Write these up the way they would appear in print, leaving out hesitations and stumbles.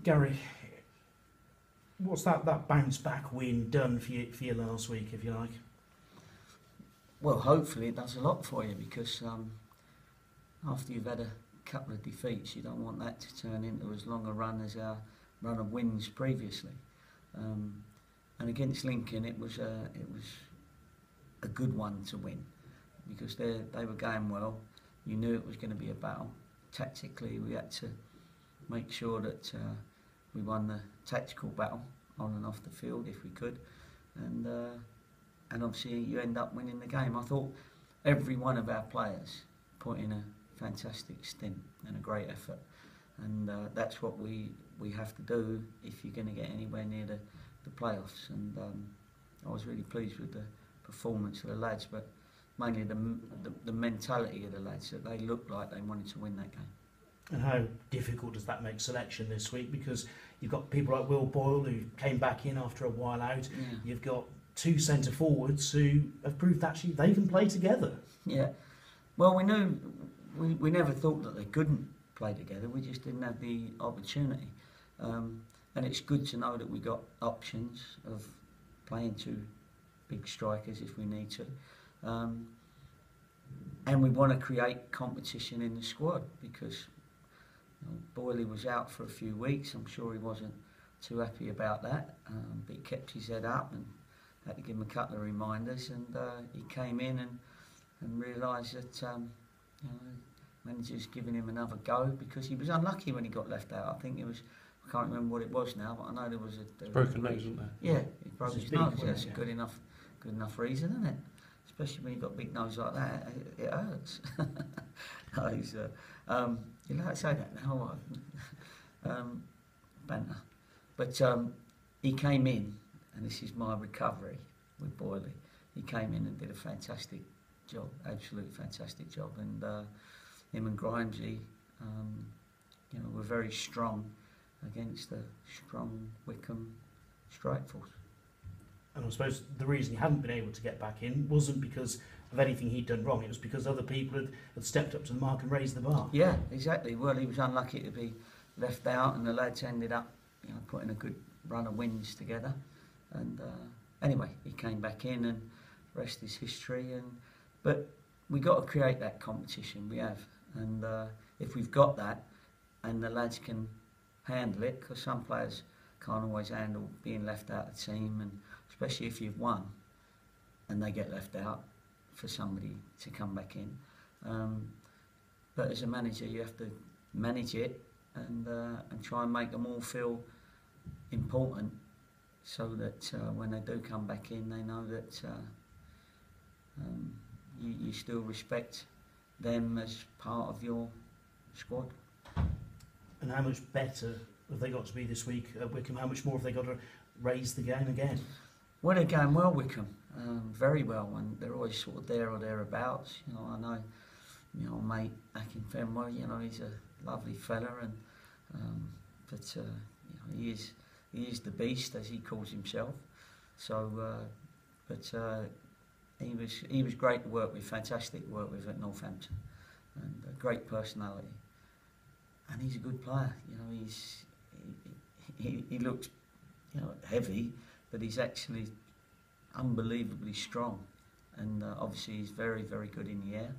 Gary, what's that bounce back win done for you last week, if you like? Well, hopefully it does a lot for you, because after you've had a couple of defeats, you don't want that to turn into as long a run as our run of wins previously. And against Lincoln, it was a good one to win, because they were going well. You knew it was going to be a battle. Tactically, we had to make sure that we won the tactical battle on and off the field if we could, and obviously you end up winning the game. I thought every one of our players put in a fantastic stint and a great effort, and that's what we have to do if you're going to get anywhere near the playoffs. And I was really pleased with the performance of the lads, but mainly the mentality of the lads, that they looked like they wanted to win that game. And how difficult does that make selection this week? Because you've got people like Will Boyle, who came back in after a while out. Yeah. You've got two centre forwards who have proved actually they can play together. Yeah. Well, we knew we never thought that they couldn't play together. We just didn't have the opportunity. And it's good to know that we got options of playing two big strikers if we need to. And we want to create competition in the squad, because Boyley was out for a few weeks. I'm sure he wasn't too happy about that, but he kept his head up and had to give him a couple of reminders, and he came in and realised that manager's giving him another go, because he was unlucky when he got left out. I think it was, I can't remember what it was now, but I know there was a broken nose, isn't there? Yeah, he broke his nose. That's yeah. a good enough reason, isn't it? Especially when you've got a big nose like that, it hurts. No, you like to say that now, banter. But he came in, and this is my recovery with Boyley. He came in and did a fantastic job, absolutely fantastic job. And him and Grimesy, were very strong against a strong Wycombe strike force. And I suppose the reason he hadn't been able to get back in wasn't because of anything he'd done wrong. It was because other people had stepped up to the mark and raised the bar. Yeah, exactly. Well, he was unlucky to be left out, and the lads ended up, putting a good run of wins together. And anyway, he came back in, and the rest is history. But we got to create that competition. We have, and if we've got that, and the lads can handle it, because some players can't always handle being left out of the team, and especially if you've won and they get left out, for somebody to come back in. But as a manager, you have to manage it and try and make them all feel important, so that when they do come back in, they know that you still respect them as part of your squad. And how much better have they got to be this week at Wycombe? How much more have they got to raise the game again? Well, they're going well, Wycombe, very well, and they're always sort of there or thereabouts. I know, mate Akin Fenway, he's a lovely fella, and but he is the beast, as he calls himself. So, he was great to work with, fantastic to work with at Northampton, and a great personality, and he's a good player. He looks, heavy, but he's actually unbelievably strong, and obviously he's very, very good in the air.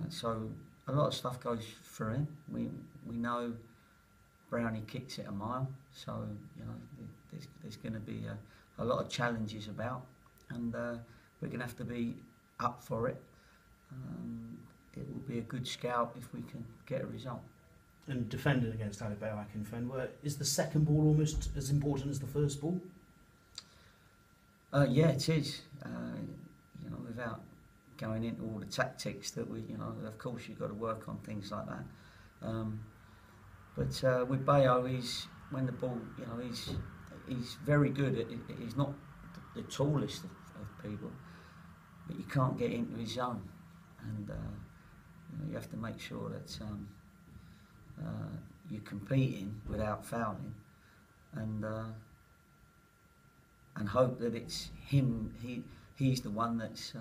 So a lot of stuff goes for him. We know Brownie kicks it a mile, so there's going to be a lot of challenges about, and we're going to have to be up for it. It will be a good scout if we can get a result. And defending against Alibaba Akin Fenway, is the second ball almost as important as the first ball? Yeah, it is. Without going into all the tactics that of course you've got to work on things like that. But with Bayo, when the ball, he's very good at it. He's not the tallest of people, but you can't get into his zone, and you have to make sure that you're competing without fouling, and hope that it's him. He's the one that's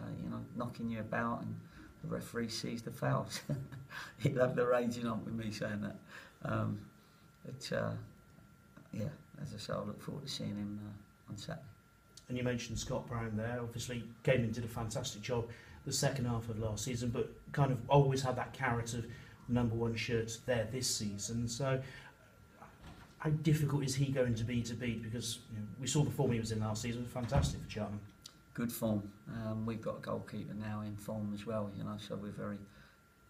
knocking you about, and the referee sees the fouls. He'll have the raging on with me saying that. yeah, as I say, I look forward to seeing him on Saturday. And you mentioned Scott Brown there. Obviously, came and did a fantastic job the second half of last season, but kind of always had that carrot of #1 shirt there this season. So, how difficult is he going to beat? Because we saw the form he was in last season, fantastic for Cheltenham. Good form. We've got a goalkeeper now in form as well, so we're very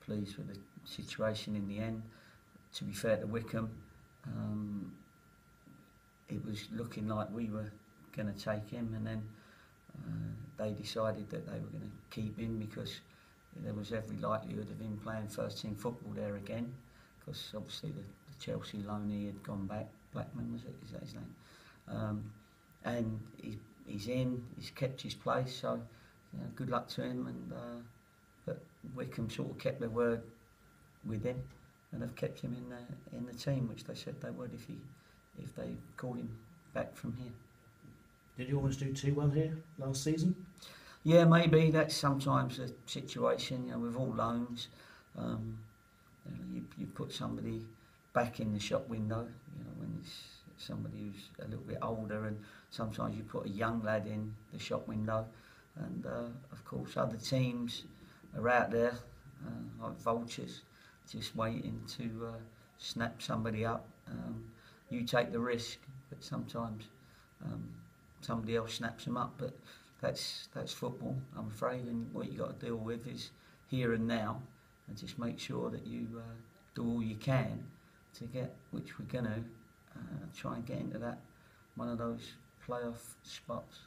pleased with the situation in the end. To be fair to Wycombe, it was looking like we were going to take him, and then they decided that they were going to keep him because there was every likelihood of him playing first team football there again, because obviously the Chelsea loanee had gone back. Blackman, was it? Is that his name? And he's kept his place, so good luck to him. And but Wycombe sort of kept their word with him and have kept him in the team, which they said they would if they called him back from here. Did you almost do too well here last season? Yeah, maybe that's sometimes a situation. With all loans, you put somebody back in the shop window. When it's somebody who's a little bit older, and sometimes you put a young lad in the shop window, and of course other teams are out there like vultures, just waiting to snap somebody up. You take the risk, but sometimes somebody else snaps them up. But that's football, I'm afraid, and what you got to deal with is here and now, and just make sure that you do all you can to get, which we're going to try and get into that one of those playoff spots.